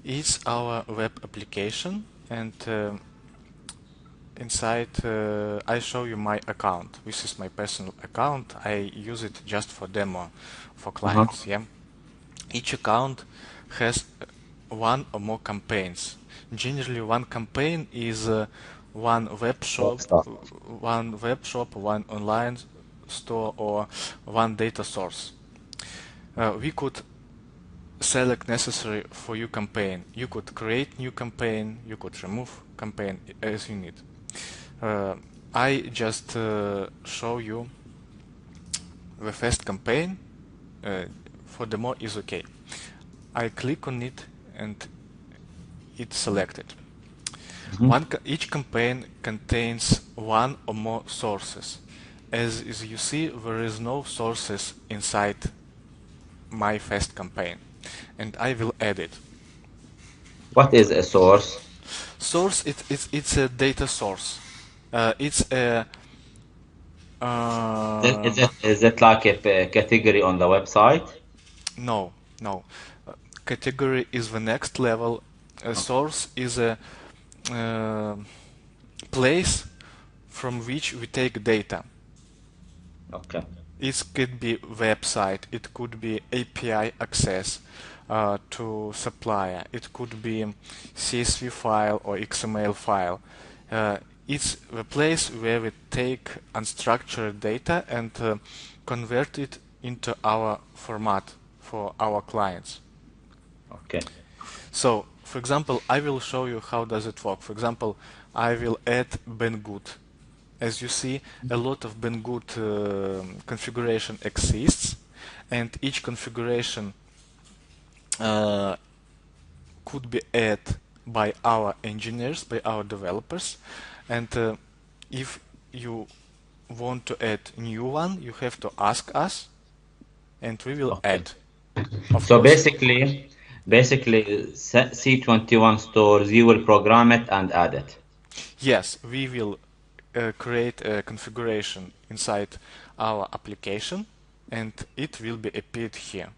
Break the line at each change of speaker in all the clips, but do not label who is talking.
It's our web application, and inside I show you my account. This is my personal account. I use it just for demo for clients. Yeah. Each account has one or more campaigns. Generally, one campaign is one web shop,
Stuff.
one online store, or one data source. We could select necessary for your campaign. You could create new campaign, you could remove campaign as you need. I just show you the first campaign. For demo is okay. I click on it and it's selected. Each campaign contains one or more sources. As you see, there is no sources inside my first campaign, and I will add it.
What is a source?
Source, it's a data source. It's a
Is it like a category on the website?
no, no. Category is the next level. A
Okay.
source is a uh, place from which we take data.
Okay.
It could be website, it could be API access to supplier, it could be CSV file or XML file. It's the place where we take unstructured data and convert it into our format for our clients.
Okay.
So, for example, I will show you how does it work. For example, I will add Banggood. As you see, a lot of Banggood configuration exists, and each configuration uh, could be added by our engineers, by our developers. And if you want to add new one, you have to ask us, and we will
Okay.
add. Of
So
course,
basically, C21 stores, you will program it and add it.
yes, we will create a configuration inside our application, and it will be appeared here.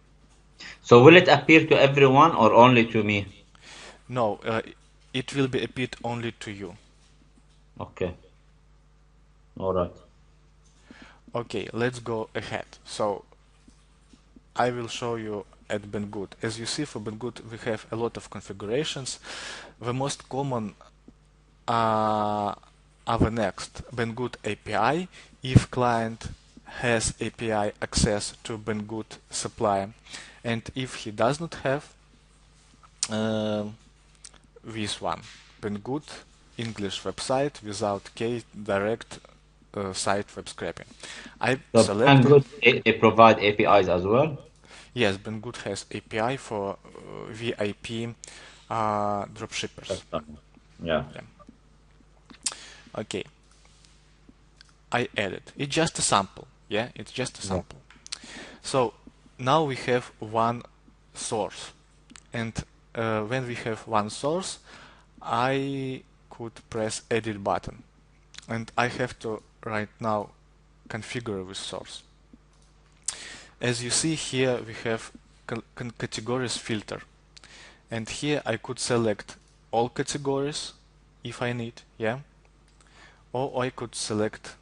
So will it appear to everyone or only to me?
No, it will be appeared only to you.
Okay. All right.
Okay, let's go ahead. So I will show you at Banggood. As you see, for Banggood we have a lot of configurations. The most common are the next Banggood API. If client has API access to Banggood supplier, and if he does not have this one, Banggood English website without K direct site web scraping. I
So
selected.
Banggood, they provide APIs as well?
Yes, Banggood has API for VIP dropshippers.
That's fine. Yeah.
Yeah. Okay, I added. It's just a sample. Yeah, it's just a
Yeah.
sample. So now we have one source, and when we have one source, I could press edit button, and I have to right now configure this source. As you see here, we have categories filter, and here I could select all categories if I need, yeah, or I could select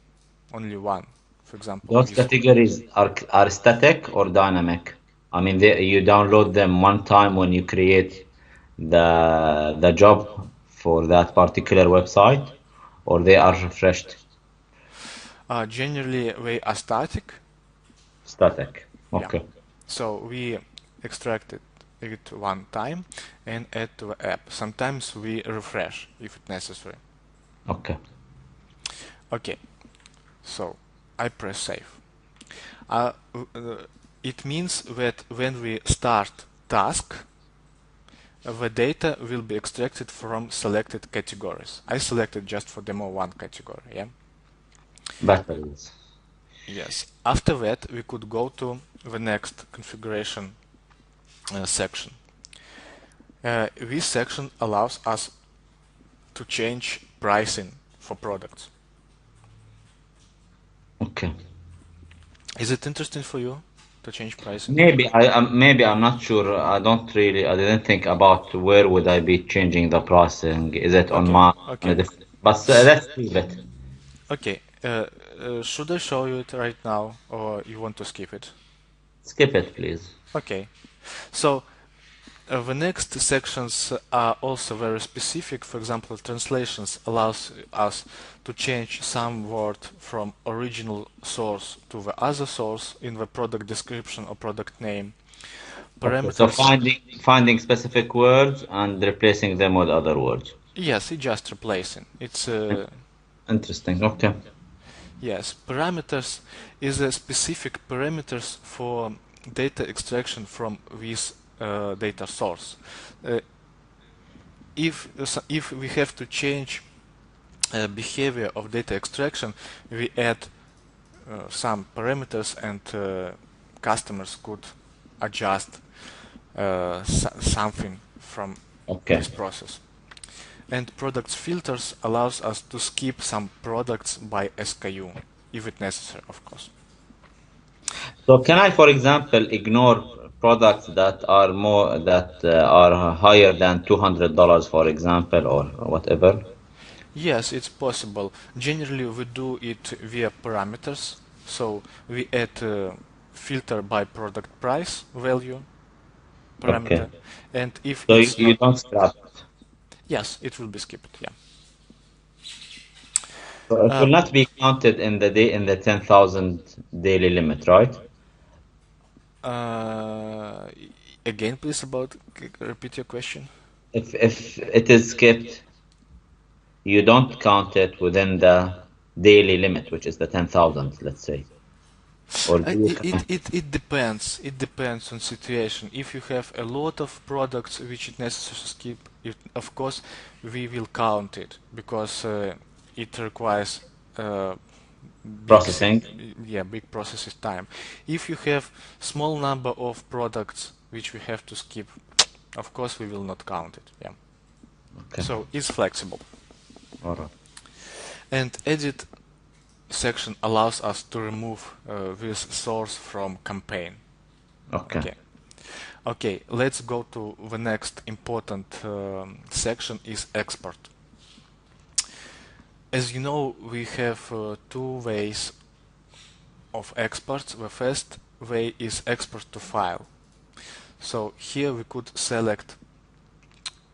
only one, for example,
Those
this.
categories are static or dynamic? I mean, you download them one time when you create the job for that particular website, or they are refreshed?
Generally, they are static,
Static.
yeah.
Okay.
So we extracted it one time and add to the app. Sometimes we refresh if it's necessary.
Okay.
Okay, so I press save. Uh, it means that when we start task, the data will be extracted from selected categories. I selected just for demo one category, yeah?
Batteries.
Yes. After that, we could go to the next configuration section. This section allows us to change pricing for products.
Okay.
Is it interesting for you to change pricing?
Maybe I'm not sure. I didn't think about where would I be changing the pricing. Is it on
Okay,
my on a
okay,
different? But let's leave it.
okay. Should I show you it right now, or you want to skip it?
Skip it, please.
Okay. So the next sections are also very specific. For example, translations allows us to change some word from original source to the other source in the product description or product name.
Okay, so
Parameters,
finding specific words and replacing them with other words.
yes, it's just replacing. It's
Interesting. Okay.
yes, parameters is a specific parameters for data extraction from this data source. Uh, if we have to change behavior of data extraction, we add some parameters, and customers could adjust something from
Okay.
this process. And products filters allows us to skip some products by SKU if it's necessary, of course.
So can I, for example, ignore products that are higher than $200, for example, or whatever?
Yes, it's possible. Generally, we do it via parameters. So we add filter by product price value parameter,
Okay.
and if
So
it's
you
not,
don't scrap it.
yes, it will be skipped. Yeah.
So it
Uh,
will not be counted in the 10,000 daily limit, right?
uh, Again, please repeat your question.
If it is skipped, you don't count it within the daily limit, which is the 10,000, let's say. Or do you count?
It depends. It depends on situation. If you have a lot of products which it necessary to skip, of course, we will count it because it requires big,
Processing?
yeah, big processes time. If you have small number of products which we have to skip, of course, we will not count it. Yeah.
Okay.
So it's flexible.
All right.
And edit section allows us to remove this source from campaign.
Okay.
Okay. Okay, let's go to the next important section is export. As you know, we have two ways of exports. The first way is export to file. So here we could select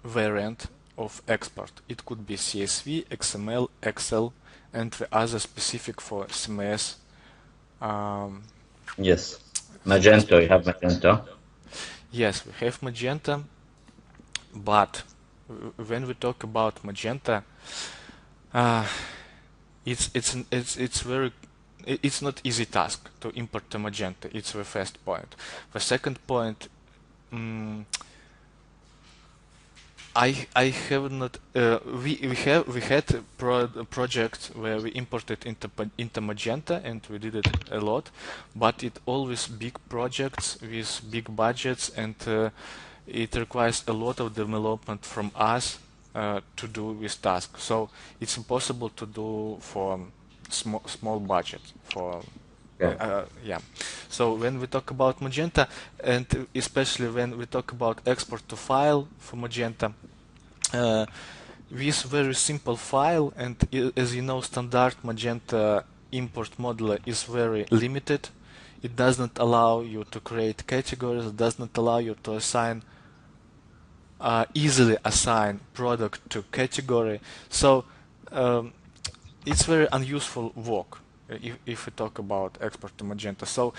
variant of export. It could be CSV, XML, Excel, and the other specific for CMS.
Yes.
CMS.
Magento, you have Magento.
Yes, we have Magenta, but when we talk about Magenta, uh, it's not easy task to import the Magenta. It's the first point. The second point, I have not we had a project where we imported into Magenta, and we did it a lot, but it always big projects with big budgets, and it requires a lot of development from us to do this task. So it's impossible to do for small budget for
Yeah.
yeah. So when we talk about Magenta, and especially when we talk about export to file for Magenta, with very simple file, and as you know, standard Magenta import modular is very limited. It does not allow you to create categories. It does not allow you to easily assign product to category. So it's very unuseful work if we talk about export to Magenta. So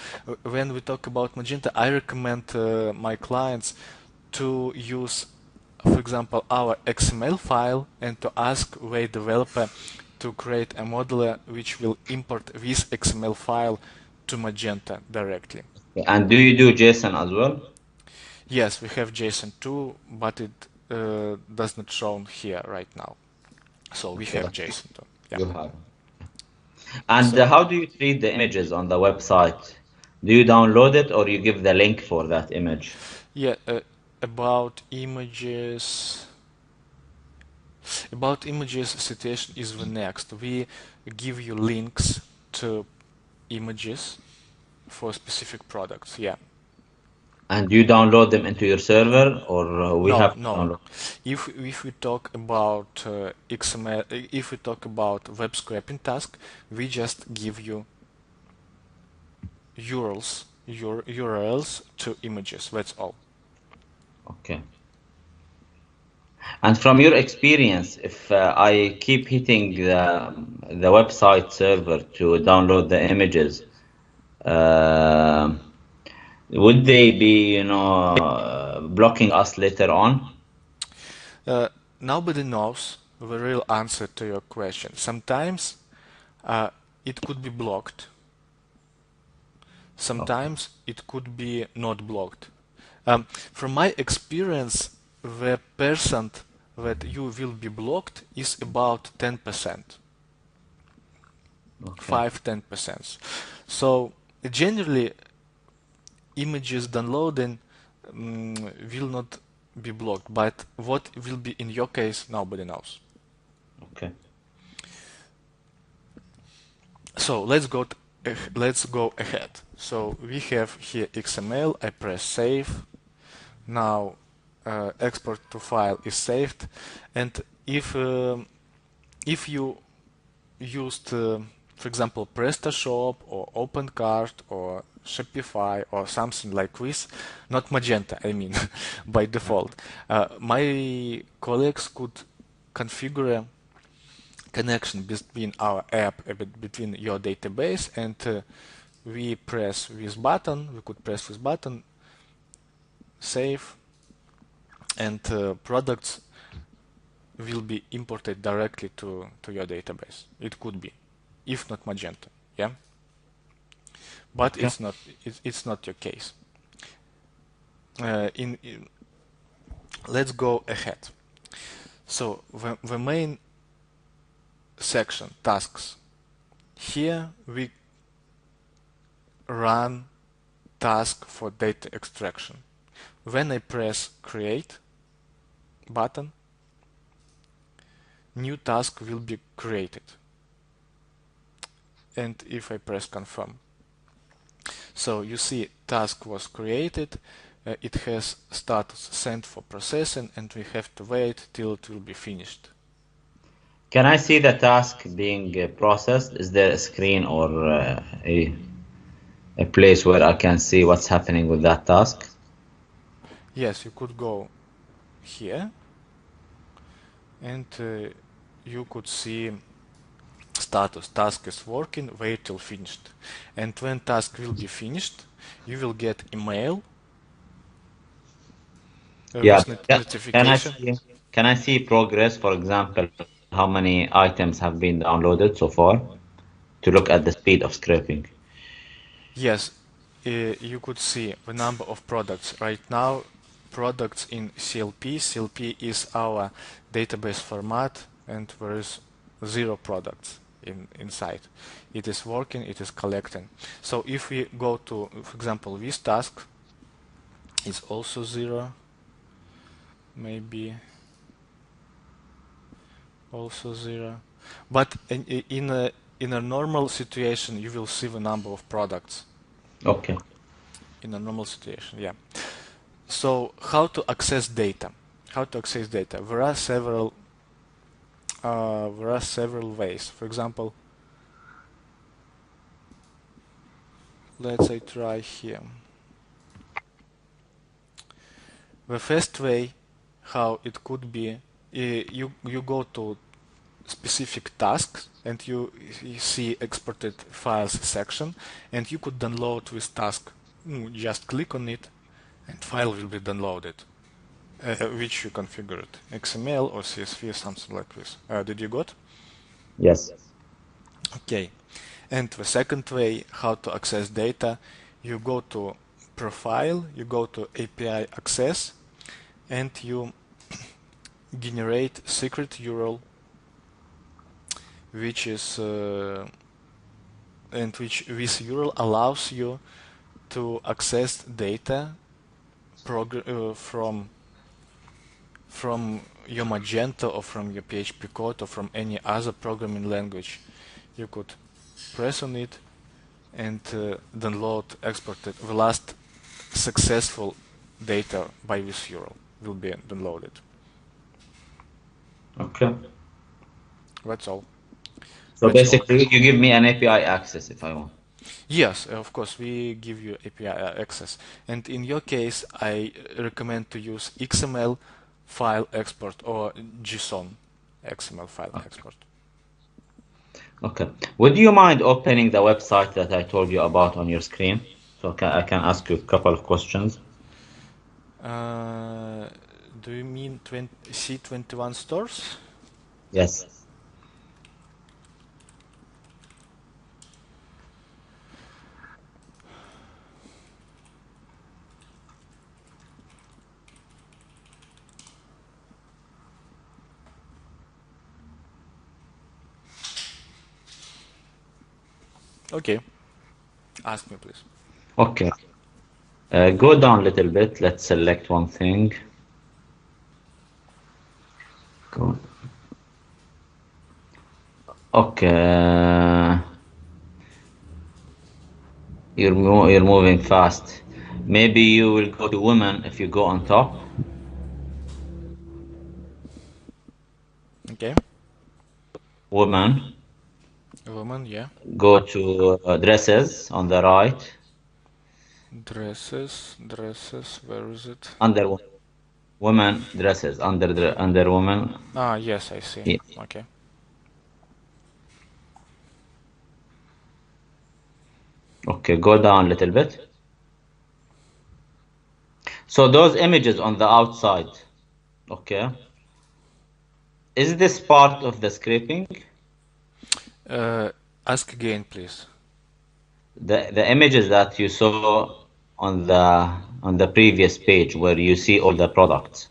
when we talk about Magenta, I recommend my clients to use, for example, our XML file, and to ask the developer to create a modular which will import this XML file to Magenta directly.
And do you do JSON as well?
Yes, we have JSON too, but it does not show here right now. So we have
Okay.
JSON too. Yeah.
You have. And
So
how do you treat the images on the website? Do you download it or you give the link for that image?
yeah, about images. About images, situation is the next. We give you links to images for specific products. Yeah.
And you download them into your server, or we
No,
have to
no.
download?
If we talk about XML, if we talk about web scraping task, we just give you URLs to images. That's all.
Okay. And from your experience, if I keep hitting the website server to download the images, uh, would they be, blocking us later on?
Uh, Nobody knows the real answer to your question. Sometimes uh, it could be blocked.
Okay.
Sometimes it could be not blocked. From my experience, the percent that you will be blocked is about 10%,
Okay.
5-10%. So generally, images downloading will not be blocked, but what will be in your case, nobody knows.
Okay.
So let's go ahead. So we have here XML. I press save. Now export to file is saved, and if you used, for example, PrestaShop or OpenCart or Shopify or something like this, not Magenta, I mean, by default, my colleagues could configure a connection between our app, between your database, and we press this button. We could press this button, save, and products will be imported directly to your database. It could be, if not Magento, yeah. But
Okay.
it's not your case. Let's go ahead. So the main section, tasks. Here we run task for data extraction. When I press create button, new task will be created. And if I press confirm, so you see task was created, it has status sent for processing, and we have to wait till it will be finished.
Can I see the task being processed? Is there a screen or a place where I can see what's happening with that task?
Yes, you could go here and you could see status, task is working, wait till finished. And when task will be finished, you will get email
Yeah.
with
Can I
notification.
see progress, for example, how many items have been downloaded so far to look at the speed of scraping?
Yes, you could see the number of products. Right now, products in CLP. CLP is our database format, and there is 0 products inside. It is working, it is collecting. So if we go to, for example, this task, is also 0, maybe also 0. But in a normal situation, you will see the number of products.
Okay.
In a normal situation, yeah. So how to access data? How to access data? There are several ways. For example, let's say try here. The first way, how it could be, you go to specific tasks and you see exported files section, and you could download this task. Just click on it, and file will be downloaded. Which you configured, XML or CSV, something like this. Did you got?
Yes.
Okay. And the second way how to access data, you go to profile, you go to API access, and you generate secret URL, which is and which this URL allows you to access data from your Magento or from your PHP code or from any other programming language. You could press on it, and download exported the last successful data by this URL will be downloaded.
Okay.
That's all.
So
That's all.
basically, you give me an API access if I want.
Yes, of course, we give you API access. And in your case, I recommend to use XML file export or JSON XML file export.
Okay. Would you mind opening the website that I told you about on your screen? So I can ask you a couple of questions.
Do you mean C21 stores?
Yes.
Okay, ask me please.
Okay. Go down a little bit. Let's select one thing. Go. Okay. You're moving fast. Maybe you will go to women if you go on top.
Okay,
Woman.
woman, yeah.
Go to dresses on the right.
Dresses, where is it?
Under women dresses. Under woman.
Ah, yes, I see.
Yeah.
Okay.
Okay, go down a little bit. So those images on the outside, okay. Is this part of the scraping?
Ask again, please.
The images that you saw on the previous page where you see all the products,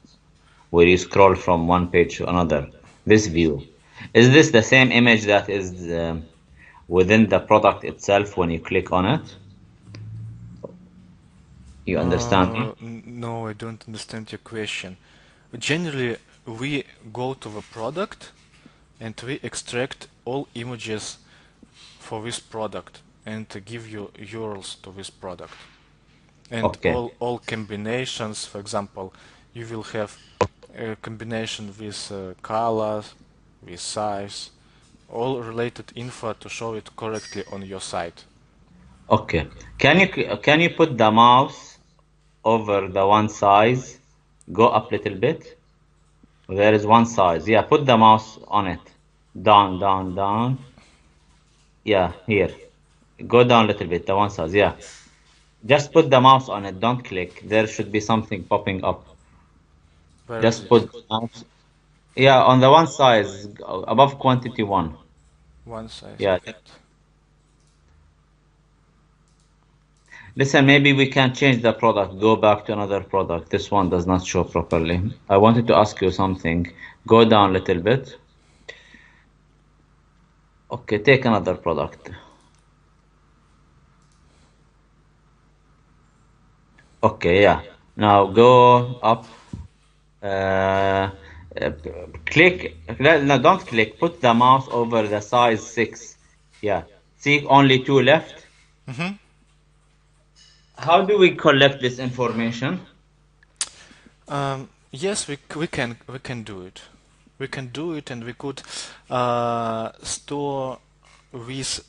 where you scroll from one page to another, this view. Is this the same image that is within the product itself when you click on it? You understand me?
No, I don't understand your question. Generally, we go to the product and we extract all images for this product and give you URLs to this product. And
Okay.
all combinations, for example, you will have a combination with colors, with size, all related info to show it correctly on your site.
Okay. Can you put the mouse over the one size? Go up a little bit. There is one size. Yeah, put the mouse on it. Down, down, down. Yeah, here. Go down a little bit, the one size. Yeah. Just put the mouse on it. Don't click. There should be something popping up.
Where is
Just
it?
put the mouse. Yeah, on the one size, above quantity one.
One size
Yeah.
of it.
Listen, maybe we can change the product. Go back to another product. This one does not show properly. I wanted to ask you something. Go down a little bit. Okay, take another product. Okay, yeah. Now go up. Uh, Click. No, don't click. Put the mouse over the size 6. Yeah. See, only 2 left.
Mm-hmm.
How do we collect this information?
Yes, we can do it. We can do it, and we could store this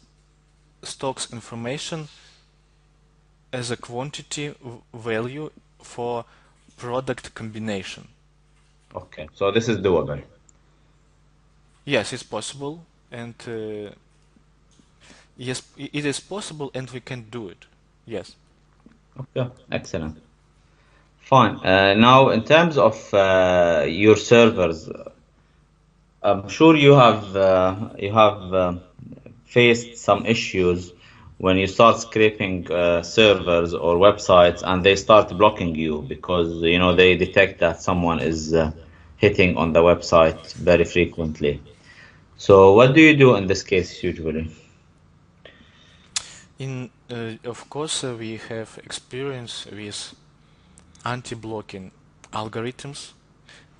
stocks information as a quantity value for product combination.
Okay, so this is doable.
Yes, it's possible, and yes, it is possible, and we can do it. Yes.
Okay, excellent. Fine. Now, in terms of your servers, I'm sure you have faced some issues when you start scraping servers or websites and they start blocking you because they detect that someone is hitting on the website very frequently. So what do you do in this case usually?
Of course, we have experience with anti-blocking algorithms,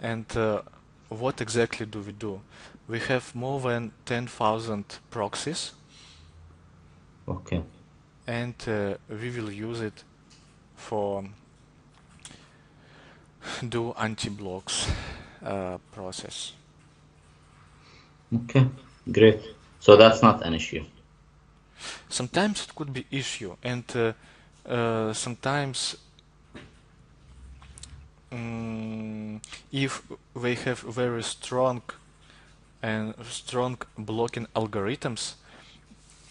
and what exactly do we do? We have more than 10,000 proxies.
Okay.
and we will use it for do anti-blocks process.
Okay, great. So that's not an issue.
Sometimes it could be issue, and sometimes if they have very strong blocking algorithms,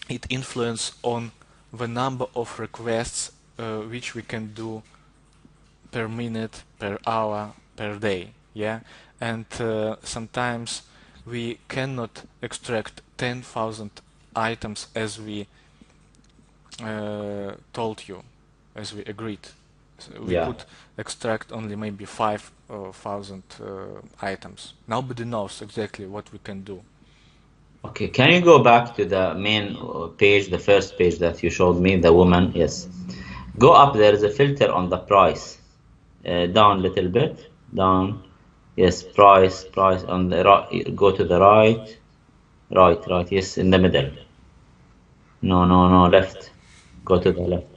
it influence on the number of requests which we can do per minute, per hour, per day. Yeah, and sometimes we cannot extract 10,000 items as we told you, as we agreed. So we
Yeah.
could extract only maybe 5,000 items. Nobody knows exactly what we can do.
Okay, can you go back to the main page, the first page that you showed me, the woman? Yes. Go up, there is a filter on the price. Down a little bit, down. Yes, price on the right. Go to the right. Right, yes, in the middle. No, left. Go to the left.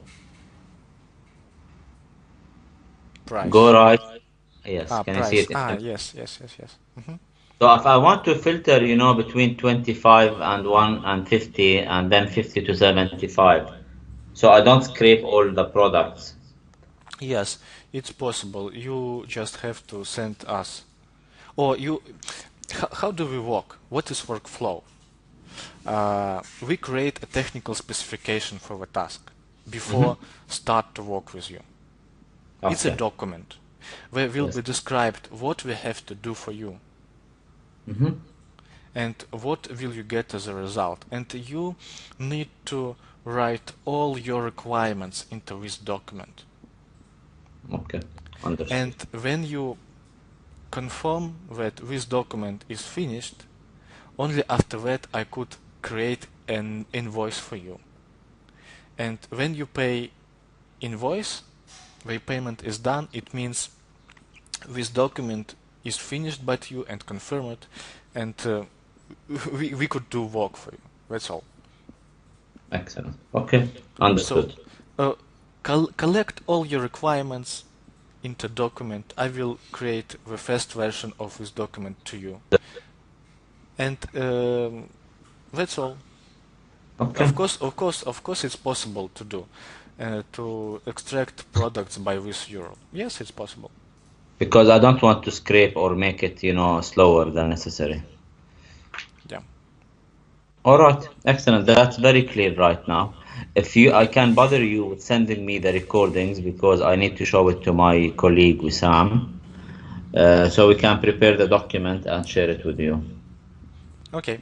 Go
Price.
right. Yes, can you see
Price.
it?
Yes.
So if I want to filter, between 25 and 1 and 50 and then 50 to 75, so I don't scrape all the products.
Yes, it's possible. You just have to send us. Or you. How do we work? What is workflow? We create a technical specification for the task before start to work with you. It's a
Okay.
document where will
Yes.
be described what we have to do for you and what will you get as a result. And you need to write all your requirements into this document.
Okay. Understood.
And when you confirm that this document is finished, only after that I could create an invoice for you. And when you pay invoice, the payment is done, it means this document is finished by you and confirmed, and we could do work for you. That's all.
Excellent. Okay.
So
Understood.
collect all your requirements into document. I will create the first version of this document to you, and that's all.
Okay.
Of course, it's possible to do to extract products by this URL. Yes, it's possible.
Because I don't want to scrape or make it, slower than necessary.
Yeah.
All right. Excellent. That's very clear right now. I can bother you with sending me the recordings because I need to show it to my colleague Wissam, so we can prepare the document and share it with you.
Okay.